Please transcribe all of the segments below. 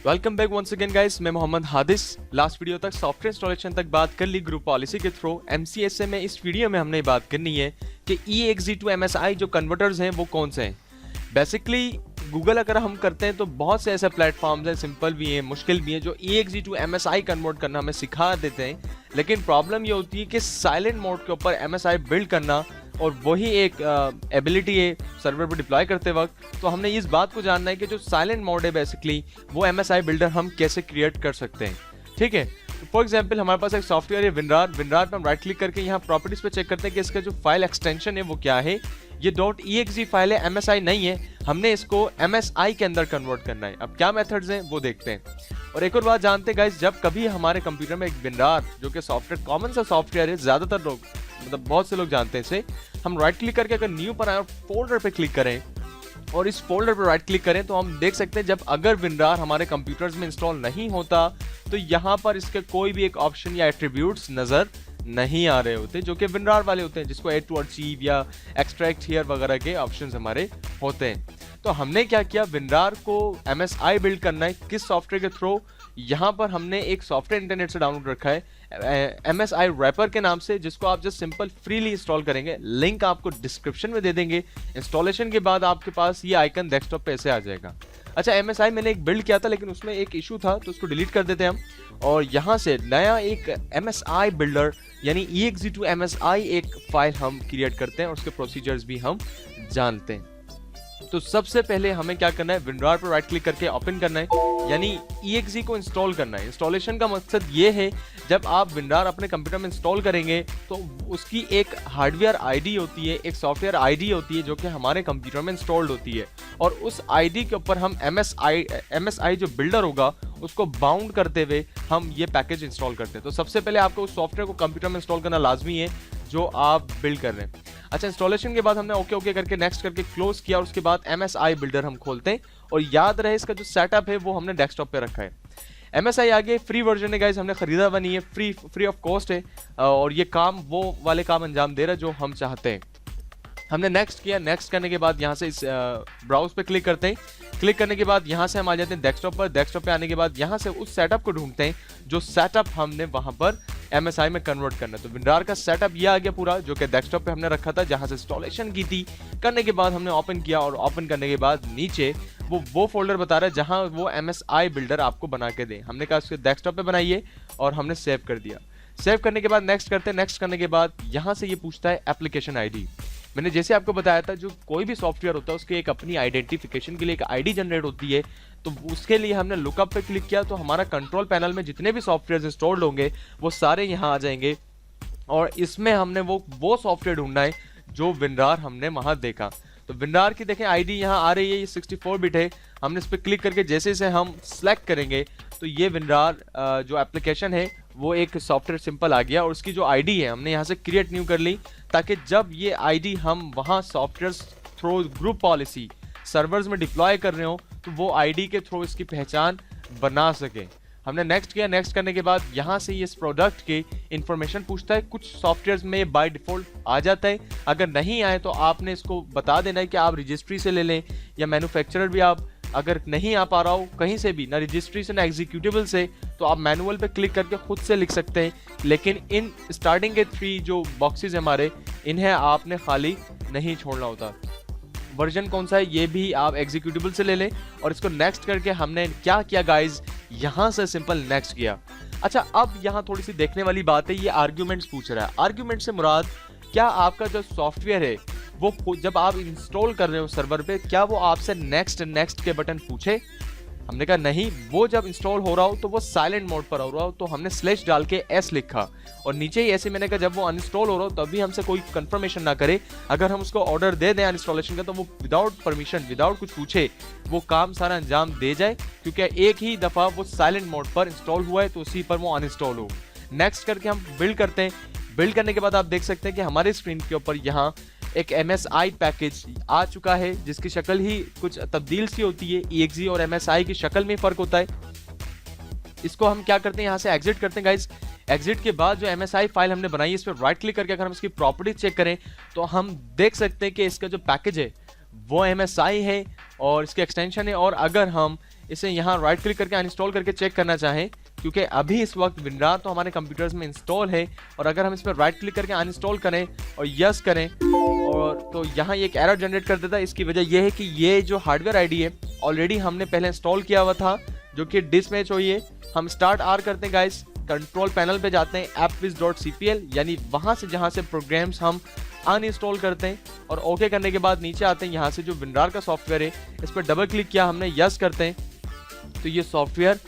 Welcome back once again guys, मैं Mohammad Hadis. Last video तक software installation तक बात कर ली ग्रुप पॉलिसी के थ्रू। MCSA में इस वीडियो में हमने बात करनी है कि EXE टू MSI जो कन्वर्टर्स हैं वो कौन से हैं। बेसिकली गूगल अगर हम करते हैं तो बहुत से ऐसे प्लेटफॉर्म्स हैं, सिंपल भी हैं मुश्किल भी हैं, जो EXE टू MSI कन्वर्ट करना हमें सिखा देते हैं। लेकिन प्रॉब्लम ये होती है कि साइलेंट मोड के ऊपर MSI बिल्ड करना, और वही एक एबिलिटी है सर्वर पर डिप्लॉय करते वक्त। तो हमने इस बात को जानना है कि जो साइलेंट मोड है बेसिकली वो MSI बिल्डर हम कैसे क्रिएट कर सकते हैं। ठीक है, फॉर एग्जांपल हमारे पास एक सॉफ्टवेयर है विनरार पर हम राइट क्लिक करके यहाँ प्रॉपर्टीज पे चेक करते हैं कि इसका जो फाइल एक्सटेंशन है वो क्या है। ये .exe फाइल है, MSI नहीं है, हमने इसको MSI के अंदर कन्वर्ट करना है। अब क्या मेथड्स हैं वो देखते हैं। और एक और बात जानते हैं गाइस, जब कभी हमारे कंप्यूटर में एक विनरार जो कि सॉफ्टवेयर कॉमन सा सॉफ्टवेयर है, ज्यादातर लोग मतलब बहुत से लोग जानते हैं इसे, हम राइट क्लिक करके अगर न्यू पर आए और फोल्डर पे क्लिक करें और इस फोल्डर पर राइट क्लिक करें तो हम देख सकते हैं जब अगर विनरार हमारे कंप्यूटर्स में इंस्टॉल नहीं होता तो यहाँ पर इसके कोई भी एक ऑप्शन या एट्रीब्यूट्स नजर नहीं आ रहे होते जो कि विनरार वाले होते हैं, जिसको ऐड टू अचीव या एक्सट्रैक्ट हियर वगैरह के ऑप्शंस हमारे होते हैं। तो हमने क्या किया, विनरार को MSI बिल्ड करना है किस सॉफ्टवेयर के थ्रू। यहाँ पर हमने एक सॉफ्टवेयर इंटरनेट से डाउनलोड रखा है MSI रैपर के नाम से, जिसको आप जस्ट सिंपल फ्रीली इंस्टॉल करेंगे। लिंक आपको डिस्क्रिप्शन में दे देंगे। इंस्टॉलेशन के बाद आपके पास ये आइकन डेस्कटॉप पे ऐसे आ जाएगा। अच्छा, MSI मैंने एक बिल्ड किया था लेकिन उसमें एक इशू था तो उसको डिलीट कर देते हैं हम, और यहाँ से नया एक MSI बिल्डर यानी EXE टू MSI एक फाइल हम क्रिएट करते हैं और उसके प्रोसीजर्स भी हम जानते हैं। तो सबसे पहले हमें क्या करना है, विनरार पर राइट क्लिक करके ओपन करना है, यानी EXE को इंस्टॉल करना है। इंस्टॉलेशन का मकसद ये है, जब आप विनरार अपने कंप्यूटर में इंस्टॉल करेंगे तो उसकी एक हार्डवेयर आईडी होती है, एक सॉफ्टवेयर आईडी होती है जो कि हमारे कंप्यूटर में इंस्टॉल्ड होती है, और उस आईडी के ऊपर हम MSI जो बिल्डर होगा उसको बाउंड करते हुए हम ये पैकेज इंस्टॉल करते हैं। तो सबसे पहले आपको उस सॉफ्टवेयर को कंप्यूटर में इंस्टॉल करना लाजमी है जो आप बिल्ड कर रहे हैं। अच्छा, इंस्टॉलेशन के बाद हमने ओके करके नेक्स्ट करके क्लोज किया और उसके बाद MSI बिल्डर हम खोलते हैं, और याद रहे इसका जो सेटअप है वो हमने डेस्कटॉप पे रखा है। MSI आगे फ्री वर्जन है गाइस, हमने खरीदा बनी है, फ्री ऑफ कॉस्ट है, और ये काम वो वाले काम अंजाम दे रहा है जो हम चाहते हैं। हमने नेक्स्ट किया, नेक्स्ट करने के बाद यहाँ से इस ब्राउज पे क्लिक करते हैं। क्लिक करने के बाद यहाँ से हम आ जाते हैं डेस्कटॉप पर। डेस्कटॉप पे आने के बाद यहाँ से उस सेटअप को ढूंढते हैं जो सेटअप हमने वहां पर MSI में कन्वर्ट करना है। तो विनरार का सेटअप ये आ गया पूरा, जो कि डेस्कटॉप पे हमने रखा था, जहां से इंस्टॉलेशन की थी। करने के बाद हमने ओपन किया, और ओपन करने के बाद नीचे वो फोल्डर बता रहा है जहां वो MSI बिल्डर आपको बना के दे। हमने कहा उसके डेस्कटॉप पे बनाइए और हमने सेव कर दिया। सेव करने के बाद नेक्स्ट करते हैं। नेक्स्ट करने के बाद यहाँ से ये पूछता है एप्लीकेशन आईडी। मैंने जैसे आपको बताया था, जो कोई भी सॉफ्टवेयर होता है उसके एक अपनी आइडेंटिफिकेशन के लिए एक आईडी जनरेट होती है। तो उसके लिए हमने लुकअप पे क्लिक किया तो हमारा कंट्रोल पैनल में जितने भी सॉफ्टवेयर इंस्टॉल्ड होंगे वो सारे यहाँ आ जाएंगे, और इसमें हमने वो सॉफ्टवेयर ढूंढना है जो विनरार हमने वहां देखा। तो विनरार की देखें आईडी यहाँ आ रही है, ये 64 बिट है। हमने इस पर क्लिक करके जैसे इसे हम सेलेक्ट करेंगे तो ये विनरार जो एप्लीकेशन है वो एक सॉफ्टवेयर सिंपल आ गया, और उसकी जो आईडी है हमने यहाँ से क्रिएट न्यू कर ली, ताकि जब ये आईडी हम वहाँ software through group policy servers में डिप्लॉय कर रहे हो तो वो आईडी के थ्रू इसकी पहचान बना सके। हमने नेक्स्ट किया। नेक्स्ट करने के बाद यहाँ से इस प्रोडक्ट के इंफॉर्मेशन पूछता है। कुछ सॉफ्टवेयर्स में बाय डिफॉल्ट आ जाता है, अगर नहीं आए तो आपने इसको बता देना है कि आप रजिस्ट्री से ले लें, या मैन्युफैक्चरर भी आप अगर नहीं आ पा रहा हो कहीं से भी, ना रजिस्ट्री से ना एग्जीक्यूटिबल से, तो आप मैनुअल पे क्लिक करके खुद से लिख सकते हैं। लेकिन इन स्टार्टिंग के 3 जो बॉक्सेस हमारे, इन्हें आपने खाली नहीं छोड़ना होता। वर्जन कौन सा है ये भी आप एग्जीक्यूटिबल से ले लें, और इसको नेक्स्ट करके हमने क्या किया गाइज, यहाँ से सिंपल नेक्स्ट किया। अच्छा, अब यहाँ थोड़ी सी देखने वाली बात है, ये आर्ग्यूमेंट्स पूछ रहा है। आर्ग्यूमेंट से मुराद, क्या आपका जो सॉफ्टवेयर है वो जब आप इंस्टॉल कर रहे हो सर्वर पे, क्या वो आपसे नेक्स्ट के बटन पूछे? हमने कहा नहीं। वो जब इंस्टॉल हो रहा हो तो वो साइलेंट मोड पर हो रहा हो तो हमने स्लैश डाल के S लिखा, और नीचे ही ऐसे मैंने कहा जब वो अनइंस्टॉल हो रहा हो तब भी हमसे कोई कंफर्मेशन ना करे। अगर हम उसको ऑर्डर दे दें अनइंस्टॉलेशन का तो वो विदाउट परमिशन, विदाउट कुछ पूछे वो काम सारा अंजाम दे जाए, क्योंकि एक ही दफा वो साइलेंट मोड पर इंस्टॉल हुआ है तो उसी पर वो अनइंस्टॉल हो। नेक्स्ट करके हम बिल्ड करते हैं। बिल्ड करने के बाद आप देख सकते हैं कि हमारे स्क्रीन के ऊपर यहाँ एक MSI पैकेज आ चुका है, जिसकी शक्ल ही कुछ तब्दील सी होती है। EXE और MSI की शक्ल में फर्क होता है। इसको हम क्या करते हैं, यहाँ से एग्जिट करते हैं गाइज। एग्जिट के बाद जो MSI फाइल हमने बनाई है इस पर राइट क्लिक करके अगर हम इसकी प्रॉपर्टी चेक करें तो हम देख सकते हैं कि इसका जो पैकेज है वो MSI है, और इसके एक्सटेंशन है। और अगर हम इसे यहाँ राइट क्लिक करके अनइंस्टॉल करके चेक करना चाहें, क्योंकि अभी इस वक्त विनरार तो हमारे कंप्यूटर्स में इंस्टॉल है, और अगर हम इस पर राइट क्लिक करके अनइंस्टॉल करें और यस करें, और तो यहाँ ये एक एरर जनरेट कर देता है। इसकी वजह यह है कि ये जो हार्डवेयर आईडी है ऑलरेडी हमने पहले इंस्टॉल किया हुआ था, जो कि डिस्क में चाहिए। हम स्टार्ट आर करते हैं गाइस, कंट्रोल पैनल पे जाते हैं appwiz.cpl, यानी वहां से जहां से प्रोग्राम्स हम अनइंस्टॉल करते हैं, और ओके करने के बाद नीचे आते हैं। यहाँ से जो विनरार का सॉफ्टवेयर है इस पर डबल क्लिक किया हमने, यस करते हैं, तो ये सॉफ्टवेयर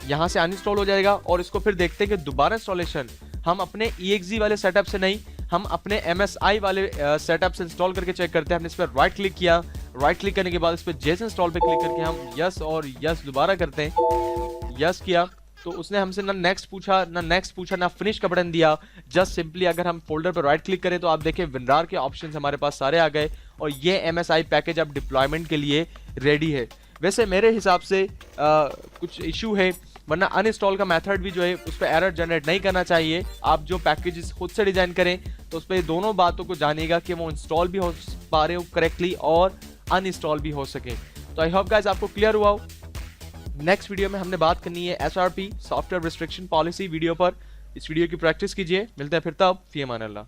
यहाँ से अनइंस्टॉल हो जाएगा। और इसको फिर देखते हैं कि दोबारा इंस्टॉलेशन हम अपने exe वाले सेटअप से नहीं, हम अपने MSI वाले सेटअप से इंस्टॉल करके चेक करते हैं। हमने इस पर राइट क्लिक किया, राइट क्लिक करने के बाद इस पर जेस इंस्टॉल पे क्लिक करके हम यस और यस दोबारा करते हैं। यस किया तो उसने हमसे ना नेक्स्ट पूछा ना फिनिश का बटन दिया। जस्ट सिंपली अगर हम फोल्डर पर राइट क्लिक करें तो आप देखें विनरार के ऑप्शंस हमारे पास सारे आ गए, और ये MSI पैकेज अब डिप्लॉयमेंट के लिए रेडी है। वैसे मेरे हिसाब से कुछ इशू है, वरना अनइंस्टॉल का मेथड भी जो है उस पर एरर जनरेट नहीं करना चाहिए। आप जो पैकेजेस खुद से डिजाइन करें तो उस पर दोनों बातों को जानिएगा कि वो इंस्टॉल भी हो पा रहे हो करेक्टली और अनइंस्टॉल भी हो सके। तो आई होप गाइस आपको क्लियर हुआ हो। नेक्स्ट वीडियो में हमने बात करनी है SRP software restriction policy video पर। इस वीडियो की प्रैक्टिस कीजिए, मिलते हैं फिर तब, फी अमान अल्लाह।